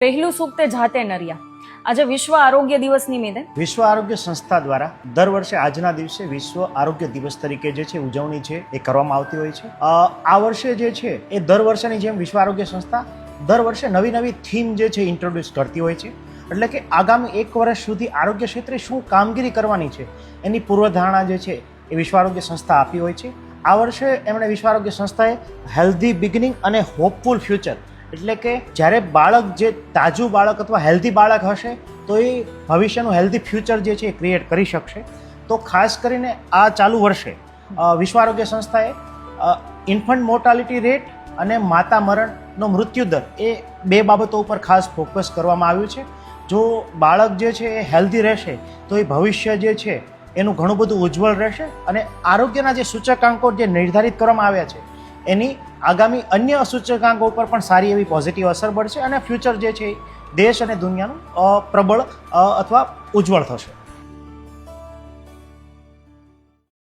પહેલું સુખ તે જાતે નર્યા. આજે વિશ્વ આરોગ્ય દિવસ નિમિત્તે વિશ્વ આરોગ્ય સંસ્થા દ્વારા દર વર્ષે આજના દિવસે વિશ્વ આરોગ્ય દિવસ તરીકે જે છે ઉજવણી છે એ કરવામાં આવતી હોય છે. આ વર્ષે જે છે એ દર વર્ષની જેમ વિશ્વ આરોગ્ય સંસ્થા દર વર્ષે નવી નવી થીમ જે છે ઇન્ટ્રોડ્યુસ કરતી હોય છે. એટલે કે આગામી એક વર્ષ સુધી આરોગ્ય ક્ષેત્રે શું કામગીરી કરવાની છે એની પૂર્વધારણા જે છે એ વિશ્વ આરોગ્ય સંસ્થા આપી હોય છે. આ વર્ષે એમણે વિશ્વ આરોગ્ય સંસ્થાએ હેલ્ધી બિગિનિંગ અને હોપફુલ ફ્યુચર, એટલે કે જ્યારે બાળક જે તાજું બાળક અથવા હેલ્ધી બાળક હશે તો એ ભવિષ્યનું હેલ્ધી ફ્યુચર જે છે એ ક્રિએટ કરી શકશે. તો ખાસ કરીને આ ચાલુ વર્ષે વિશ્વ આરોગ્ય સંસ્થાએ ઇન્ફન્ટ મોર્ટાલિટી રેટ અને માતા મરણનો મૃત્યુદર એ બે બાબતો ઉપર ખાસ ફોકસ કરવામાં આવ્યું છે. જો બાળક જે છે એ હેલ્ધી રહેશે તો એ ભવિષ્ય જે છે એનું ઘણું બધું ઉજ્જવળ રહેશે અને આરોગ્યના જે સૂચકાંકો જે નિર્ધારિત કરવામાં આવ્યા છે એની આગામી અન્ય સૂચકાંકો ઉપર પણ સારી એવી પોઝિટિવ અસર પડશે અને ફ્યુચર જે છે દેશ અને દુનિયાનું પ્રબળ અથવા ઉજ્જવળ થશે.